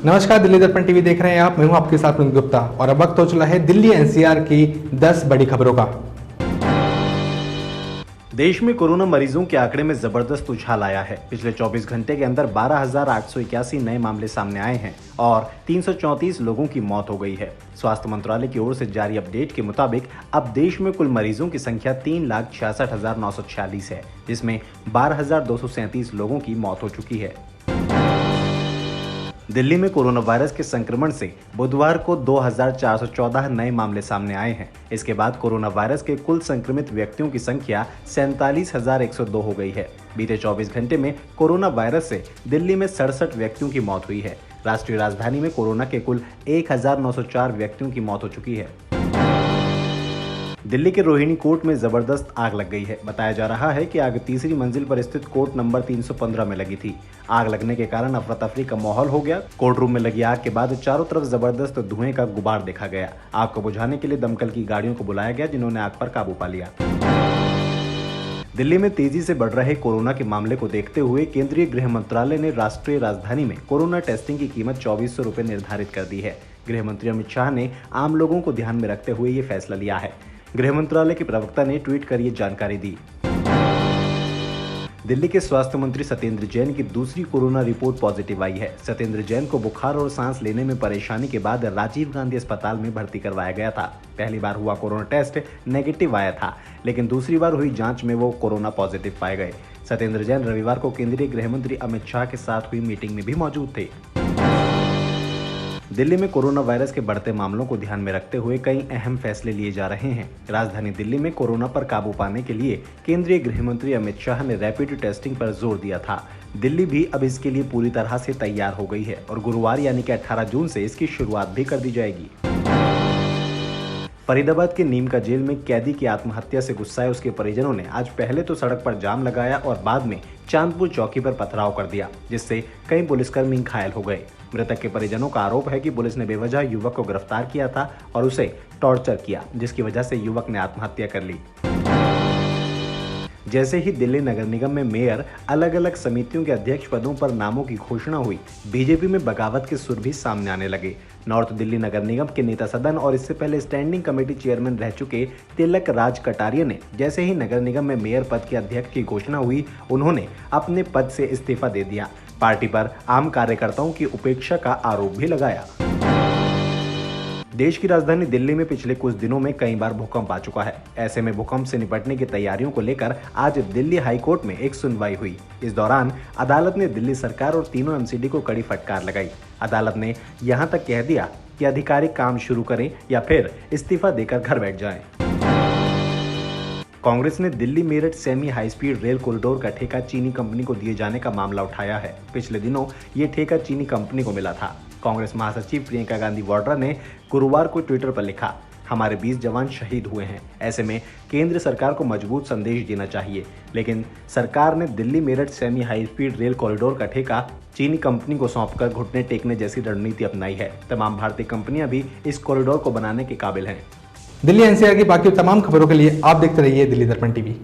नमस्कार, दिल्ली दर्पण टीवी देख रहे हैं आप। मैं हूं आपके साथ पुनीत गुप्ता और अब वक्त हो चला है दिल्ली एनसीआर की 10 बड़ी खबरों का। देश में कोरोना मरीजों के आंकड़े में जबरदस्त उछाल आया है। पिछले 24 घंटे के अंदर 12,881 नए मामले सामने आए हैं और 334 लोगों की मौत हो गई है। स्वास्थ्य मंत्रालय की ओर से जारी अपडेट के मुताबिक अब देश में कुल मरीजों की संख्या 3,66,946 है, जिसमें 12,237 लोगों की मौत हो चुकी है। दिल्ली में कोरोना वायरस के संक्रमण से बुधवार को 2,414 नए मामले सामने आए हैं। इसके बाद कोरोना वायरस के कुल संक्रमित व्यक्तियों की संख्या 47,102 हो गई है। बीते 24 घंटे में कोरोना वायरस से दिल्ली में 67 व्यक्तियों की मौत हुई है। राष्ट्रीय राजधानी में कोरोना के कुल 1,904 व्यक्तियों की मौत हो चुकी है। दिल्ली के रोहिणी कोर्ट में जबरदस्त आग लग गई है। बताया जा रहा है कि आग तीसरी मंजिल पर स्थित कोर्ट नंबर 315 में लगी थी। आग लगने के कारण अफरा तफरी का माहौल हो गया। कोर्ट रूम में लगी आग के बाद चारों तरफ जबरदस्त धुएं का गुबार देखा गया। आग को बुझाने के लिए दमकल की गाड़ियों को बुलाया गया, जिन्होंने आग पर काबू पा लिया। दिल्ली में तेजी से बढ़ रहे कोरोना के मामले को देखते हुए केंद्रीय गृह मंत्रालय ने राष्ट्रीय राजधानी में कोरोना टेस्टिंग की कीमत 2400 रुपए निर्धारित कर दी है। गृह मंत्री अमित शाह ने आम लोगों को ध्यान में रखते हुए ये फैसला लिया है। गृह मंत्रालय के प्रवक्ता ने ट्वीट कर ये जानकारी दी। दिल्ली के स्वास्थ्य मंत्री सत्येंद्र जैन की दूसरी कोरोना रिपोर्ट पॉजिटिव आई है। सत्येंद्र जैन को बुखार और सांस लेने में परेशानी के बाद राजीव गांधी अस्पताल में भर्ती करवाया गया था। पहली बार हुआ कोरोना टेस्ट नेगेटिव आया था, लेकिन दूसरी बार हुई जांच में वो कोरोना पॉजिटिव पाए गए। सत्येंद्र जैन रविवार को केंद्रीय गृह मंत्री अमित शाह के साथ हुई मीटिंग में भी मौजूद थे। दिल्ली में कोरोना वायरस के बढ़ते मामलों को ध्यान में रखते हुए कई अहम फैसले लिए जा रहे हैं। राजधानी दिल्ली में कोरोना पर काबू पाने के लिए केंद्रीय गृह मंत्री अमित शाह ने रैपिड टेस्टिंग पर जोर दिया था। दिल्ली भी अब इसके लिए पूरी तरह से तैयार हो गई है और गुरुवार यानी कि 18 जून से इसकी शुरुआत भी कर दी जाएगी। फरीदाबाद के नीम का जेल में कैदी की आत्महत्या से गुस्साए उसके परिजनों ने आज पहले तो सड़क पर जाम लगाया और बाद में चांदपुर चौकी पर पथराव कर दिया, जिससे कई पुलिसकर्मी घायल हो गए। मृतक के परिजनों का आरोप है कि पुलिस ने बेवजह युवक को गिरफ्तार किया था और उसे टॉर्चर किया, जिसकी वजह से युवक ने आत्महत्या कर ली। जैसे ही दिल्ली नगर निगम में मेयर अलग अलग समितियों के अध्यक्ष पदों पर नामों की घोषणा हुई, बीजेपी में बगावत के सुर भी सामने आने लगे। नॉर्थ दिल्ली नगर निगम के नेता सदन और इससे पहले स्टैंडिंग कमेटी चेयरमैन रह चुके तिलक राज कटारिया ने जैसे ही नगर निगम में मेयर पद के अध्यक्ष की घोषणा हुई, उन्होंने अपने पद से इस्तीफा दे दिया। पार्टी पर आम कार्यकर्ताओं की उपेक्षा का आरोप भी लगाया। देश की राजधानी दिल्ली में पिछले कुछ दिनों में कई बार भूकंप आ चुका है। ऐसे में भूकंप से निपटने की तैयारियों को लेकर आज दिल्ली हाई कोर्ट में एक सुनवाई हुई। इस दौरान अदालत ने दिल्ली सरकार और तीनों एमसीडी को कड़ी फटकार लगाई। अदालत ने यहां तक कह दिया कि अधिकारी काम शुरू करें या फिर इस्तीफा देकर घर बैठ जाएं। कांग्रेस ने Delhi Meerut semi high speed rail corridor का ठेका चीनी कंपनी को दिए जाने का मामला उठाया है। पिछले दिनों ये ठेका चीनी कंपनी को मिला था। कांग्रेस महासचिव प्रियंका गांधी वाड्रा ने गुरुवार को ट्विटर पर लिखा, हमारे 20 जवान शहीद हुए हैं। ऐसे में केंद्र सरकार को मजबूत संदेश देना चाहिए, लेकिन सरकार ने Delhi Meerut semi high speed rail corridor का ठेका चीनी कंपनी को सौंपकर घुटने टेकने जैसी रणनीति अपनाई है। तमाम भारतीय कंपनियां भी इस कॉरिडोर को बनाने के काबिल हैं। दिल्ली एनसीआर की बाकी तमाम खबरों के लिए आप देखते रहिए दिल्ली दर्पण टीवी।